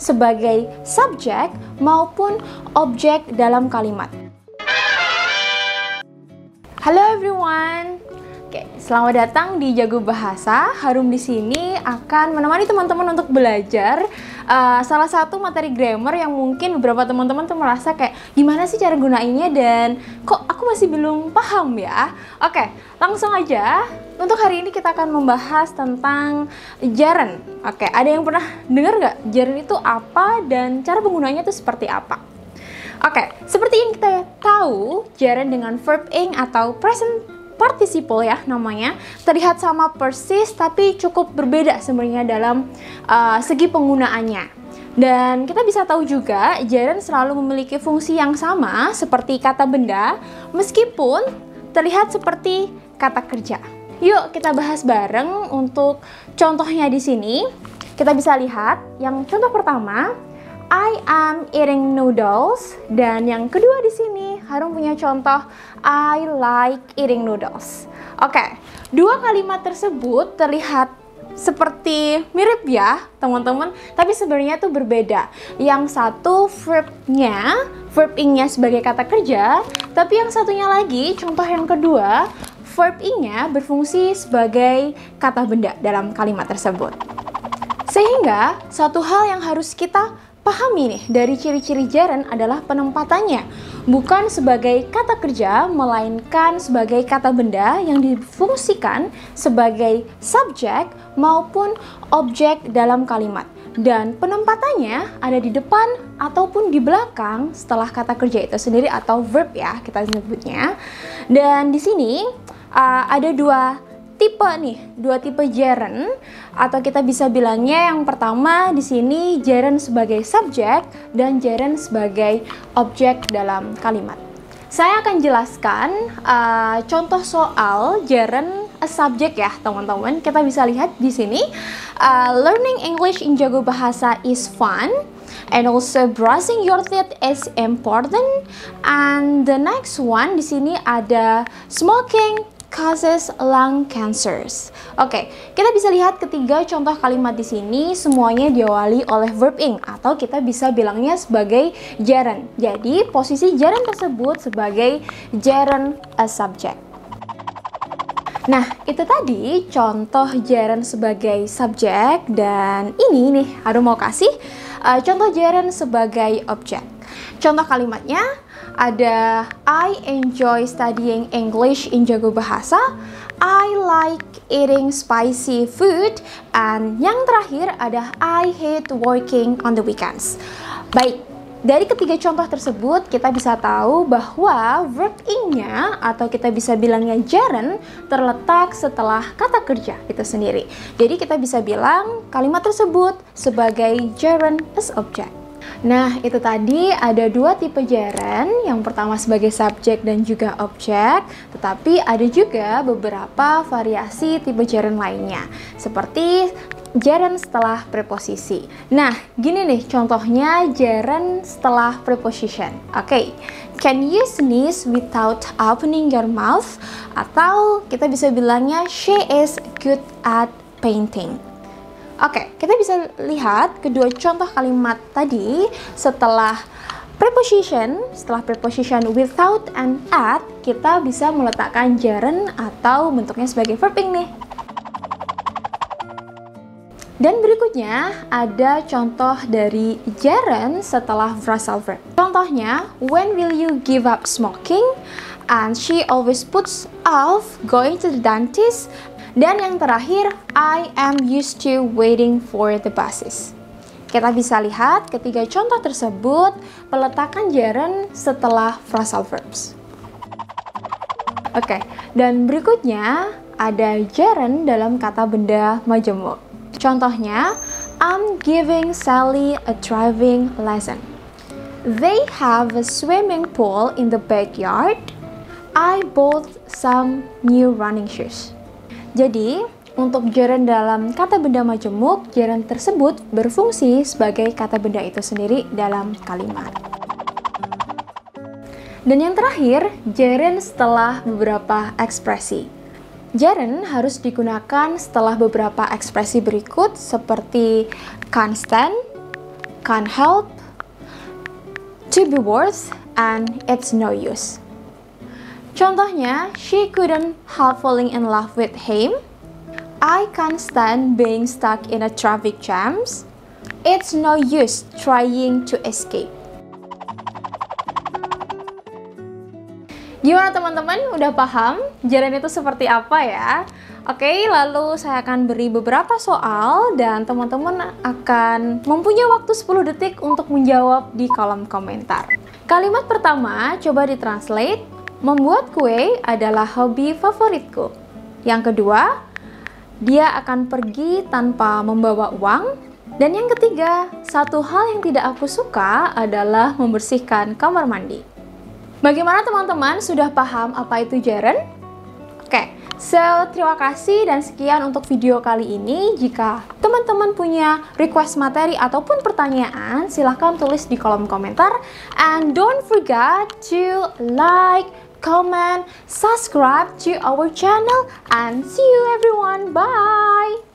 sebagai subjek maupun objek dalam kalimat. Halo everyone. Oke, selamat datang di Jago Bahasa. Harum di sini akan menemani teman-teman untuk belajar salah satu materi grammar yang mungkin beberapa teman-teman tuh merasa kayak gimana sih cara gunainnya dan kok aku masih belum paham ya. Oke, langsung aja. Untuk hari ini kita akan membahas tentang gerund. Oke, ada yang pernah dengar nggak gerund itu apa dan cara penggunaannya itu seperti apa? Oke, seperti yang kita tahu, gerund dengan verb ing atau present participle ya namanya, terlihat sama persis tapi cukup berbeda sebenarnya dalam segi penggunaannya. Dan kita bisa tahu juga gerund selalu memiliki fungsi yang sama seperti kata benda meskipun terlihat seperti kata kerja. Yuk kita bahas bareng untuk contohnya di sini. Kita bisa lihat yang contoh pertama, I am eating noodles, dan yang kedua di sini Harum punya contoh I like eating noodles. Oke, dua kalimat tersebut terlihat seperti mirip ya teman-teman, tapi sebenarnya itu berbeda. Yang satu verb ing-nya sebagai kata kerja, tapi yang satunya lagi contoh yang kedua verb ing-nya berfungsi sebagai kata benda dalam kalimat tersebut. Sehingga satu hal yang harus kita pahami nih dari ciri-ciri gerund adalah penempatannya, bukan sebagai kata kerja melainkan sebagai kata benda yang difungsikan sebagai subjek maupun objek dalam kalimat, dan penempatannya ada di depan ataupun di belakang setelah kata kerja itu sendiri atau verb ya kita sebutnya. Dan di sini ada dua tipe gerund, atau kita bisa bilangnya yang pertama di sini gerund sebagai subjek dan gerund sebagai objek dalam kalimat. Saya akan jelaskan contoh soal gerund subjek ya teman-teman. Kita bisa lihat di sini learning English in Jago Bahasa is fun, and also brushing your teeth is important. And the next one di sini ada smoking causes lung cancers. Oke, kita bisa lihat ketiga contoh kalimat di sini semuanya diawali oleh verb ing atau kita bisa bilangnya sebagai gerund. Jadi posisi gerund tersebut sebagai gerund subject. Nah, itu tadi contoh gerund sebagai subjek, dan ini nih Harum mau kasih contoh gerund sebagai objek. Contoh kalimatnya ada I enjoy studying English in Jago Bahasa, I like eating spicy food, and yang terakhir ada I hate working on the weekends. Baik, dari ketiga contoh tersebut kita bisa tahu bahwa verb ing-nya atau kita bisa bilangnya gerund terletak setelah kata kerja itu sendiri. Jadi kita bisa bilang kalimat tersebut sebagai gerund as object. Nah, itu tadi ada dua tipe gerund, yang pertama sebagai subjek dan juga objek, tetapi ada juga beberapa variasi tipe gerund lainnya, seperti gerund setelah preposisi. Nah, gini nih contohnya gerund setelah preposition. Oke, can you sneeze without opening your mouth? Atau kita bisa bilangnya she is good at painting. Oke, kita bisa lihat kedua contoh kalimat tadi setelah preposition without and at, kita bisa meletakkan gerund atau bentuknya sebagai verb ing nih. Dan berikutnya ada contoh dari gerund setelah phrasal verb. Contohnya, when will you give up smoking? And she always puts off going to the dentist. Dan yang terakhir, I am used to waiting for the buses. Kita bisa lihat ketiga contoh tersebut peletakan gerund setelah phrasal verbs. Oke, dan berikutnya ada gerund dalam kata benda majemuk. Contohnya, I'm giving Sally a driving lesson. They have a swimming pool in the backyard. I bought some new running shoes. Jadi, untuk gerund dalam kata benda majemuk, gerund tersebut berfungsi sebagai kata benda itu sendiri dalam kalimat. Dan yang terakhir, gerund setelah beberapa ekspresi. Gerund harus digunakan setelah beberapa ekspresi berikut seperti constant, can't help, to be worth, and it's no use. Contohnya, she couldn't help falling in love with him. I can't stand being stuck in a traffic jams. It's no use trying to escape. Gimana teman-teman? Udah paham gerund itu seperti apa ya? Oke, lalu saya akan beri beberapa soal dan teman-teman akan mempunyai waktu 10 detik untuk menjawab di kolom komentar. Kalimat pertama, coba ditranslate. Membuat kue adalah hobi favoritku. Yang kedua, dia akan pergi tanpa membawa uang. Dan yang ketiga, satu hal yang tidak aku suka adalah membersihkan kamar mandi. Bagaimana teman-teman? Sudah paham apa itu gerund? Oke, terima kasih dan sekian untuk video kali ini. Jika teman-teman punya request materi ataupun pertanyaan, silahkan tulis di kolom komentar. And don't forget to like, comment, subscribe to our channel. And see you everyone. Bye!